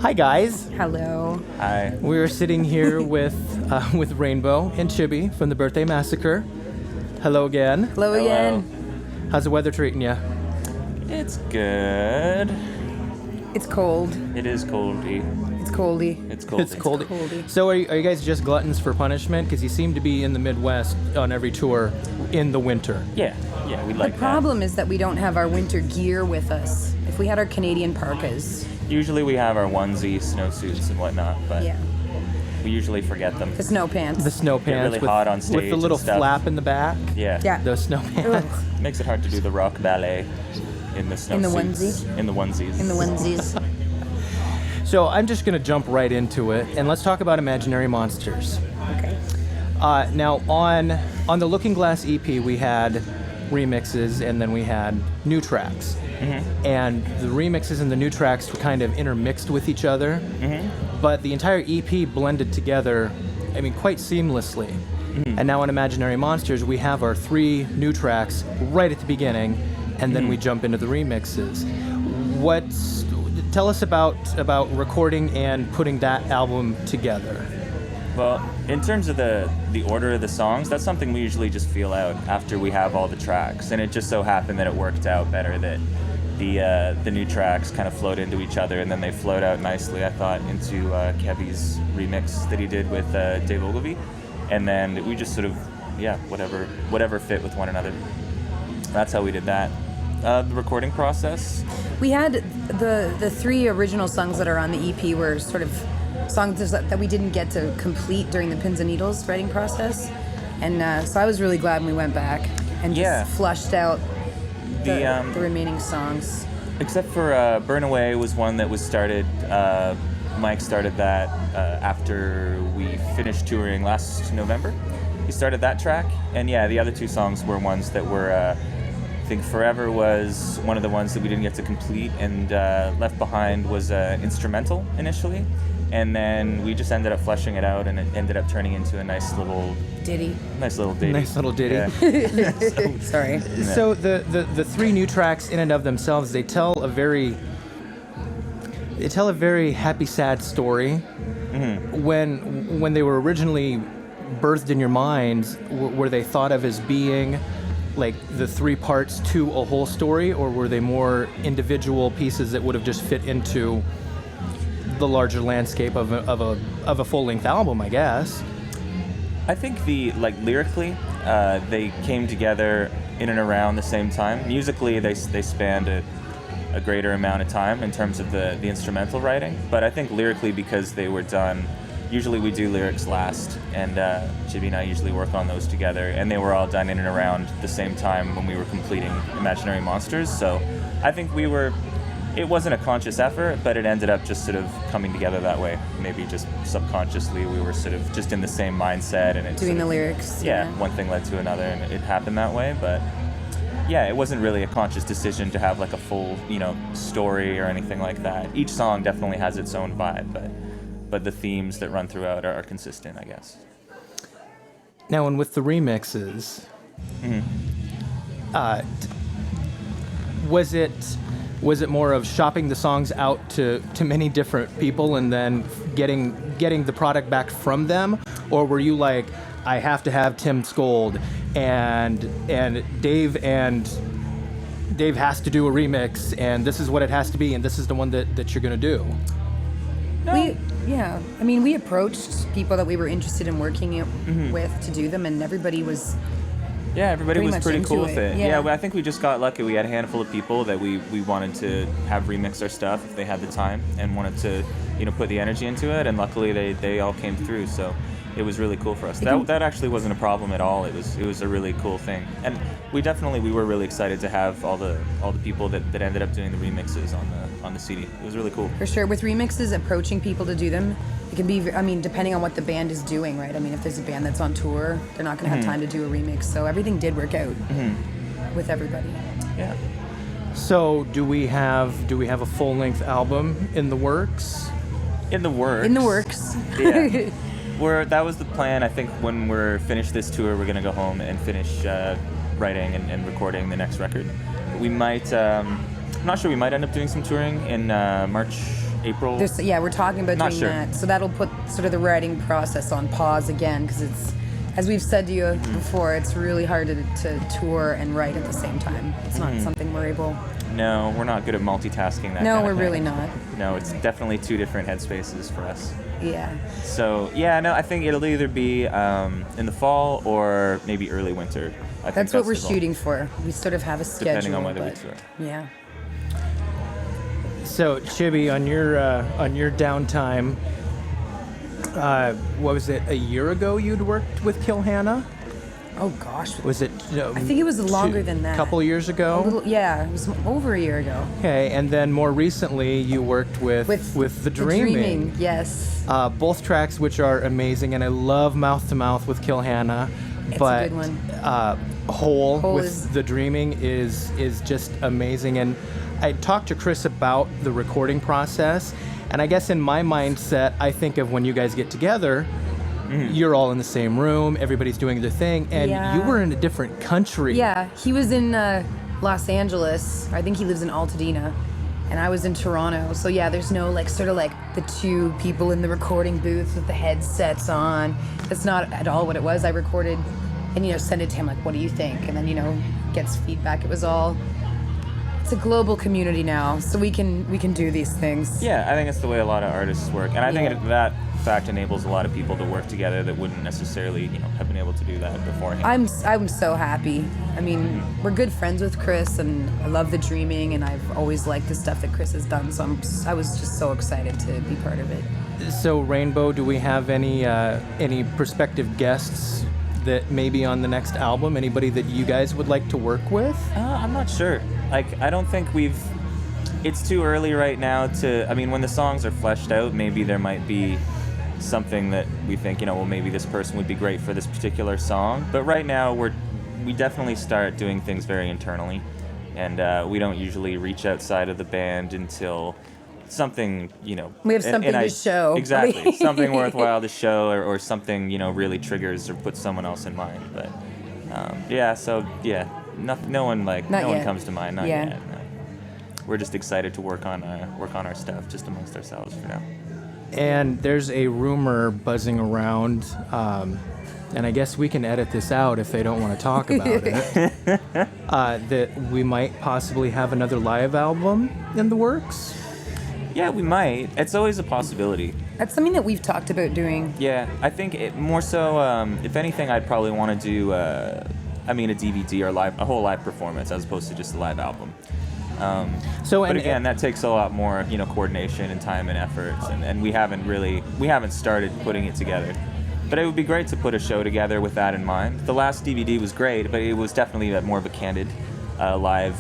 Hi guys. Hello. Hi. We're sitting here with Rainbow and Chibi from the Birthday Massacre. Hello again. Hello again. How's the weather treating you? It's good. It's cold. It is coldy. It's coldy. It's coldy. It's cold. coldy. So are you guys just gluttons for punishment? Because you seem to be in the Midwest on every tour in the winter. Yeah, we like The problem is that we don't have our winter gear with us. If we had our Canadian parkas. that. Usually we have our onesie, snowsuits, and whatnot, but Yeah. we usually forget them. The snow pants. The snow pants really hot on stage with the little and stuff. flap in the back. Yeah. Yeah. Those snow pants. Makes it hard to do the rock ballet in the snowsuits. In the onesie? In the onesies. In the onesies. So I'm just going to jump right into it, and let's talk about Imaginary Monsters. Okay. Now, on the Looking Glass EP, we had remixes, and then we had new tracks. Mm-hmm. And the remixes and the new tracks were kind of intermixed with each other. Mm-hmm. But the entire EP blended together, I mean, quite seamlessly. Mm-hmm. And now on Imaginary Monsters, we have our 3 new tracks right at the beginning, and then we jump into the remixes. Tell us about recording and putting that album together. Well, in terms of the order of the songs, that's something we usually just feel out after we have all the tracks. And it just so happened that it worked out better that the new tracks kind of flowed into each other, and then they flowed out nicely, I thought, into Kevy's remix that he did with Dave Ogilvy. And then we just sort of, whatever fit with one another. That's how we did that. The recording process. We had the 3 original songs that are on the EP were sort of songs that we didn't get to complete during the Pins and Needles writing process. And so I was really glad when we went back and just flushed out the remaining songs. Except for Burn Away was one that was started, Mike started that after we finished touring last November. He started that track, and the other 2 songs were ones that were, I think Forever was one of the ones that we didn't get to complete, and Left Behind was instrumental initially, and then we just ended up fleshing it out, and it ended up turning into a nice little ditty. Nice little ditty. Yeah. Sorry. So the 3 new tracks in and of themselves, they tell a very happy, sad story. Mm-hmm. When they were originally birthed in your minds, were they thought of as being like the 3 parts to a whole story, or were they more individual pieces that would have just fit into the larger landscape of a full-length album, I guess? I think lyrically, they came together in and around the same time. Musically, they spanned a greater amount of time in terms of the instrumental writing. But I think lyrically, because they were done, usually we do lyrics last, and Chibi and I usually work on those together, and they were all done in and around the same time when we were completing Imaginary Monsters. So I think it wasn't a conscious effort, but it ended up just sort of coming together that way. Maybe just subconsciously we were sort of just in the same mindset, and Doing the lyrics. Yeah, one thing led to another, and it happened that way. But it wasn't really a conscious decision to have like a full, story or anything like that. Each song definitely has its own vibe, but the themes that run throughout are consistent, I guess. Now, and with the remixes, was it more of shopping the songs out to many different people and then getting the product back from them, or were you like, I have to have Tim Skold and Dave has to do a remix, and this is what it has to be, and this is the one that you're gonna do? No. We approached people that we were interested in working with to do them, and everybody was pretty cool with it. Yeah, I think we just got lucky. We had a handful of people that we wanted to have remix our stuff if they had the time and wanted to, put the energy into it, and luckily they all came through, so it was really cool for us. That actually wasn't a problem at all. It was a really cool thing, and we were really excited to have all the people that ended up doing the remixes on the CD. It was really cool. For sure. With remixes, approaching people to do them, it can be, depending on what the band is doing, right? If there's a band that's on tour, they're not going to have time to do a remix. So everything did work out with everybody. Yeah. So do we have a full-length album in the works? In the works. Yeah. That was the plan. I think when we're finished this tour, we're going to go home and finish writing and recording the next record. We might, I'm not sure, we might end up doing some touring in March April. We're talking about Not doing sure. that. So that'll put sort of the writing process on pause again, because it's, as we've said to you before, it's really hard to tour and write at the same time. It's not something we're able. No, we're not good at multitasking that No, kind of we're thing. really not. No, it's definitely two different headspaces for us. Yeah. So, yeah, no, I think it'll either be in the fall or maybe early winter. I think That's what we're the goal. shooting for. We sort of have a schedule. Depending on whether we but, tour. Yeah. So, Chibi, on your downtime, what was it? A year ago, you'd worked with Kill Hannah? Oh gosh. Was it? I think it was longer than that. A couple years ago. Yeah, it was over a year ago. Okay, and then more recently, you worked with the Dreaming. Yes. Both tracks, which are amazing, and I love Mouth to Mouth with Kill Hannah. It's but a good one. Whole with is- the Dreaming is just amazing. And I talked to Chris about the recording process, and I guess in my mindset, I think of when you guys get together, you're all in the same room, everybody's doing their thing, and Yeah. you were in a different country. Yeah, he was in Los Angeles. I think he lives in Altadena, and I was in Toronto. So yeah, there's no like sort of like the two people in the recording booth with the headsets on. That's not at all what it was. I recorded and send it to him like, what do you think? And then gets feedback. It was all. It's a global community now, so we can do these things. Yeah, I think it's the way a lot of artists work. And I think Yeah. that fact enables a lot of people to work together that wouldn't necessarily, have been able to do that beforehand. I'm so happy. I mean, we're good friends with Chris, and I love the Dreaming, and I've always liked the stuff that Chris has done. So I was just so excited to be part of it. So Rainbow, do we have any prospective guests that may be on the next album? Anybody that you guys would like to work with? I'm not sure. I don't think it's too early right now when the songs are fleshed out, maybe there might be something that we think, well, maybe this person would be great for this particular song. But right now, we definitely start doing things very internally, and we don't usually reach outside of the band until something, We have something to show. Exactly, something worthwhile to show, or something, really triggers or puts someone else in mind. But no one yet. comes to mind. Not Yeah. yet. No. We're just excited to work on our stuff just amongst ourselves for now. And there's a rumor buzzing around, and I guess we can edit this out if they don't want to talk about it, that we might possibly have another live album in the works. Yeah, we might. It's always a possibility. That's something that we've talked about doing. Yeah, I think more so. If anything, I'd probably want to do, a DVD or a whole live performance as opposed to just a live album. But again, that takes a lot more, coordination and time and efforts, and we haven't started putting it together. But it would be great to put a show together with that in mind. The last DVD was great, but it was definitely more of a candid live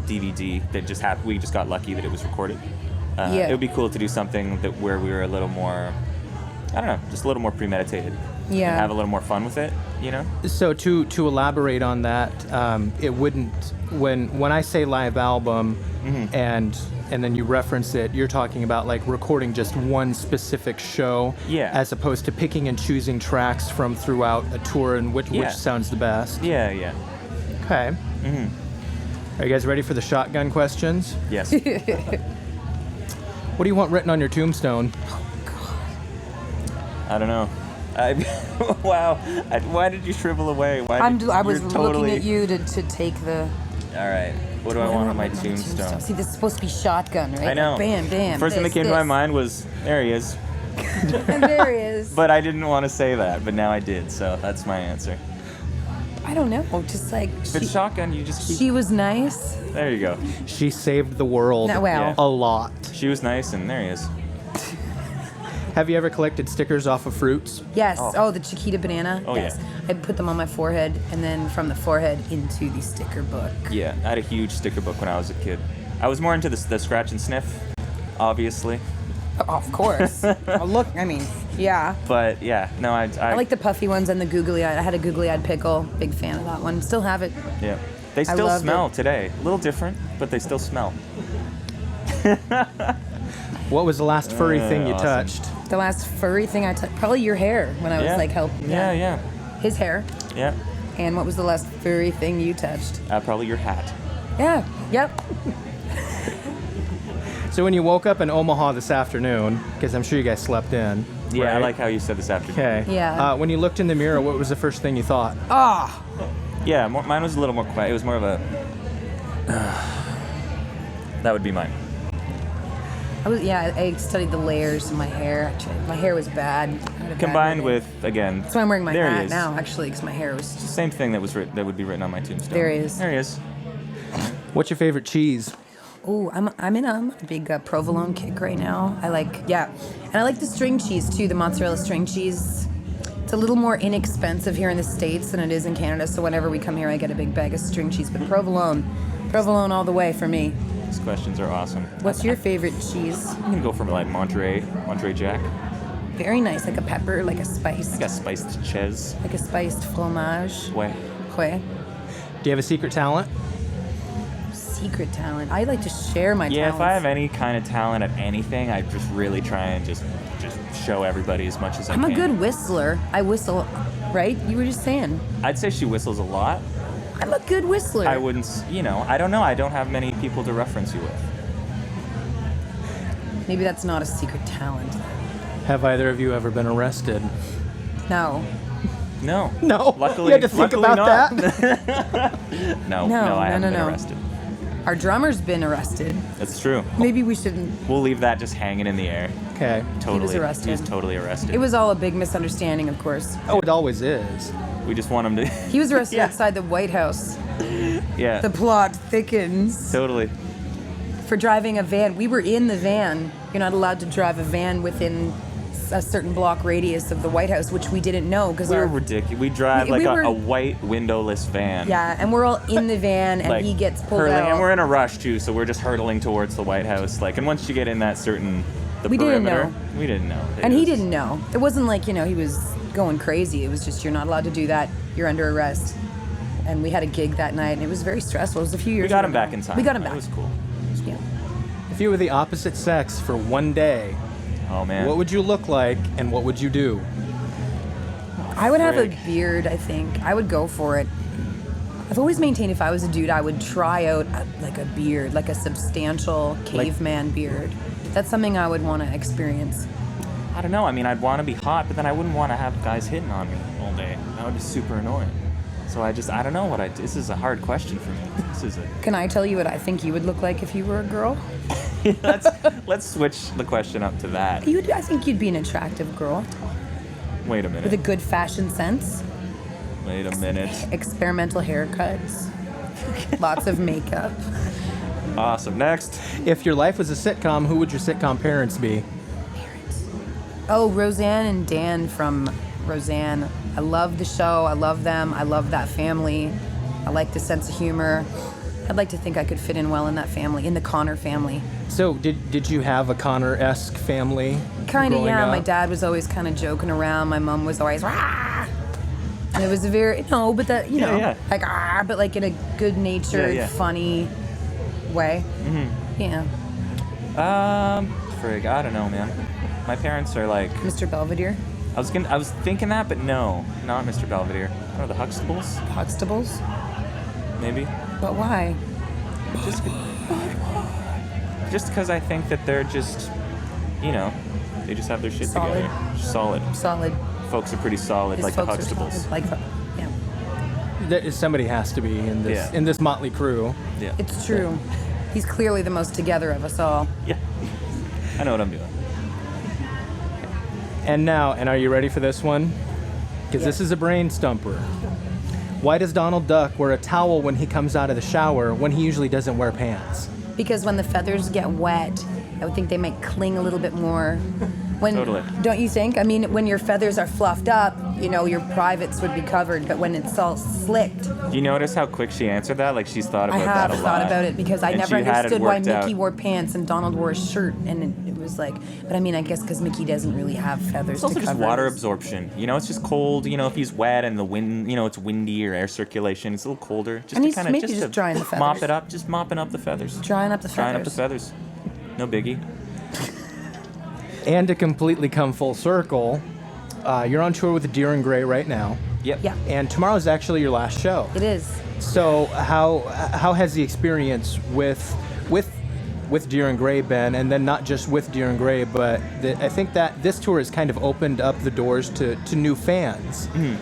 DVD that we just got lucky that it was recorded. It would be cool to do something where we were a little more, I don't know, just a little more premeditated. Yeah. And have a little more fun with it, So to elaborate on that, it wouldn't, when I say live album, and then you reference it, you're talking about like recording just one specific show, as opposed to picking and choosing tracks from throughout a tour, and which sounds the best. Yeah. Okay. Are you guys ready for the shotgun questions? Yes. What do you want written on your tombstone? I don't know. Wow. Why did you shrivel away? I was looking at you to take the. All right. What do I want on my tombstone? See, this is supposed to be shotgun, right? I know. Bam, bam. First thing that came to my mind was, there he is. And there he is. But I didn't want to say that, but now I did, so that's my answer. I don't know. Just like. If it's shotgun, you just keep... She was nice. There you go. She saved the world a lot. She was nice, and there he is. Have you ever collected stickers off of fruits? Yes. Oh, the Chiquita banana. Oh, yes. yeah. I'd put them on my forehead, and then from the forehead into the sticker book. Yeah, I had a huge sticker book when I was a kid. I was more into the scratch and sniff, obviously. Oh, of course. Yeah. But yeah, no, I like the puffy ones and the googly eyed. I had a googly eyed pickle. Big fan of that one. Still have it. Yeah. They still smell today. A little different, but they still smell. What was the last furry thing you awesome. touched? The last furry thing I touched, probably your hair when I was like helping. Yeah. His hair. Yeah. And what was the last furry thing you touched? Probably your hat. Yeah. Yep. So when you woke up in Omaha this afternoon, because I'm sure you guys slept in. Yeah, I right? like how you said this afternoon. Okay. Yeah. When you looked in the mirror, what was the first thing you thought? Oh, Yeah, mine was a little more quiet. It was more of a. That would be mine. I studied the layers in my hair. Actually, my hair was bad. I had a bad Combined hair day. with, again. That's why I'm wearing my there he hat is. now, actually, because my hair was just... Same thing that would be written on my tombstone. There he is. There he is. What's your favorite cheese? Ooh, I'm in a big provolone kick right now. And I like the string cheese too, the mozzarella string cheese. It's a little more inexpensive here in the States than it is in Canada, so whenever we come here, I get a big bag of string cheese. But provolone all the way for me. These questions are awesome. What's your favorite cheese? I'm gonna go for like Monterey Jack. Very nice, like a pepper, like a spice, I got spiced ches. like a spiced fromage. Way. Ouais. Do you have a secret talent? Secret talent. I like to share my Yeah, talents. if I have any kind of talent at anything, I just really try and just show everybody as much as I I'm can. a good whistler. I whistle, right? You were just saying. I'd say she whistles a lot. I'm a good whistler. I wouldn't, I don't know. I don't have many people to reference you with. Maybe that's not a secret talent. Have either of you ever been arrested? No. No. No. Luckily, you had to think luckily about not. that. No, No, I haven't no. been arrested. Our drummer's been arrested. That's true. Maybe we shouldn't. We'll leave that just hanging in the air. Okay. Totally. arrested. He was totally arrested. It was all a big misunderstanding, of course. Oh, it always is. We just want him to. He was arrested Yeah. outside the White House. Yeah. The plot thickens. Totally. For driving a van. We were in the van. You're not allowed to drive a van within a certain block radius of the White House, which we didn't know because We were ridiculous. We drive We were- a white windowless van. Yeah, and we're all in the van, and Like he gets pulled hurtling, out. and we're in a rush too, so we're just hurtling towards the White House. And once you get in that certain We didn't perimeter, know. we didn't know. And he didn't know. It wasn't like, he was going crazy. It was just, you're not allowed to do that. You're under arrest. And we had a gig that night, and it was very stressful. It was a few years We got ago him back now. in time. We got him It back. was cool. Yeah. If you were the opposite sex for one day, Oh man. what would you look like and what would you do? I would have a Frig. beard, I think. I would go for it. I've always maintained if I was a dude, I would try out a beard, like a substantial caveman beard. That's something I would want to experience. I don't know. I mean, I'd want to be hot, but then I wouldn't want to have guys hitting on me all day. That would be super annoying. So I don't know this is a hard question for me. This is Can I tell you what I think you would look like if you were a girl? let's switch the question up to that. I think you'd be an attractive girl Wait a with a minute. good fashion sense, Wait a minute. experimental haircuts, lots of makeup. Awesome. Next. If your life was a sitcom, who would your sitcom parents be? Oh, Roseanne and Dan from Roseanne. I love the show. I love them. I love that family. I like the sense of humor. I'd like to think I could fit in well in that family, in the Connor family. So, did you have a Connor-esque family? Kind of, growing yeah. up? My dad was always kind of joking around. My mom was always, rah! And it was a very, but that, Yeah. like, but like in a good-natured, Yeah. funny way. Mm-hmm. Yeah. Frig, I don't know, man. My parents are like. Mr. Belvedere. I was thinking that, but no, not Mr. Belvedere. I don't know, the Huxtables, Huxtables. maybe. But why? Just because I think that they're just, they just have their shit Solid. together. Solid. Solid. Folks are pretty solid, His like the folks are Huxtables. solid. Like, yeah. Somebody has to be in this Yeah. in this motley crew. Yeah. It's true. He's clearly the most together of us all. Yeah. I know what I'm doing. And are you ready for this one? Because this is a brain stumper. Why does Donald Duck wear a towel when he comes out of the shower when he usually doesn't wear pants? Because when the feathers get wet, I would think they might cling a little bit more. Totally. Don't you think? I mean, when your feathers are fluffed up, your privates would be covered, but when it's all slicked, Do you notice how quick she answered that? Like she's thought I about have that a lot. thought about it because I And never she had it understood why worked Mickey out. wore pants and Donald wore a shirt, and it was like, but I mean, I guess because Mickey doesn't really have feathers It's also to just cover water his- absorption. It's just cold. If he's wet and the wind, it's windy or air circulation, it's a little colder. Just And to he's kind of maybe just to drying the mop feathers. it up, just mopping up the feathers. Drying up the Drying up the feathers. feathers. No biggie. And to completely come full circle, you're on tour with the Deer and Gray right now, Yep. Yeah, and tomorrow's actually your last show. it is. So how has the experience with with Deer and Gray, Ben, and then not just with Deer and Gray, but I think that this tour has kind of opened up the doors to new fans. You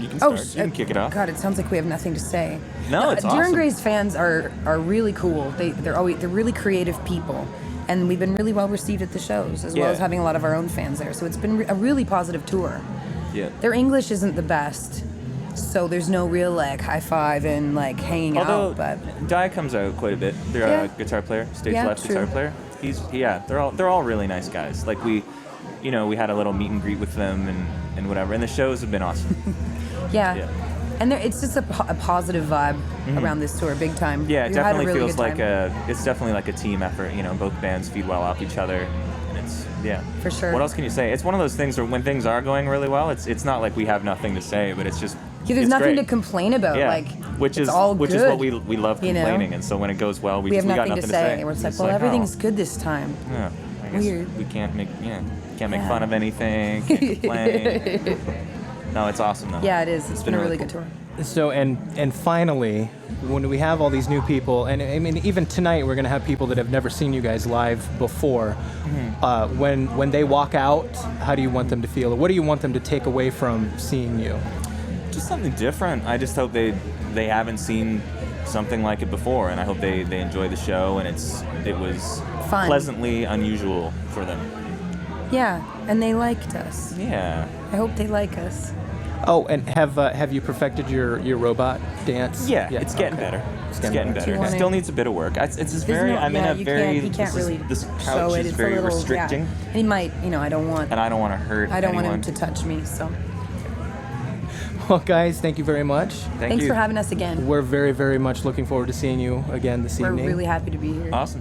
can start. You can kick it off. God, it sounds like we have nothing to say. No, it's awesome. Deer and Gray's fans are really cool. They're really creative people, and we've been really well received at the shows, as well as having a lot of our own fans there. So it's been a really positive tour. Yeah. Their English isn't the best, so there's no real like high five and like hanging Although, out. But Di comes out quite a bit. They're a guitar player, stage left true. guitar player. They're all really nice guys. Like we had a little meet and greet with them and whatever. And the shows have been awesome. yeah. And it's just a positive vibe around this tour, big time. Yeah, it We had a definitely really feels good time. it's definitely like a team effort. Both bands feed well off each other, and it's For sure. What else can you say? It's one of those things where when things are going really well, it's not like we have nothing to say, but it's just there's it's nothing great. to complain about. Yeah, Like which it's is all which good, is what we love complaining, and so when it goes well, we have got nothing nothing to say. We're just like, It's well, oh, everything's good this time. Yeah, I guess Weird. we can't make fun of anything. Can't complain. No, it's awesome though. Yeah, it is. It's been a really cool. good tour. So and finally, when we have all these new people, and I mean even tonight we're gonna have people that have never seen you guys live before. When they walk out, how do you want them to feel? Or what do you want them to take away from seeing you? Just something different. I just hope they haven't seen something like it before, and I hope they enjoy the show and it was Fun. pleasantly unusual for them. Yeah, and they liked us. Yeah. I hope they like us. Oh, and have you perfected your robot dance? Yeah, it's getting better. It's getting better. Do you It wanna- still needs a bit of work. It's just There's very. no- I'm in yeah, a you very. can't this really this show couch it. is It's very a little, restricting, Yeah. And he might, I don't want. and I don't want to hurt. I don't anyone. want him to touch me. So Well, guys, thank you very much. Thank thanks you. for having us again. We're very, very much looking forward to seeing you again this We're evening. really happy to be here. Awesome.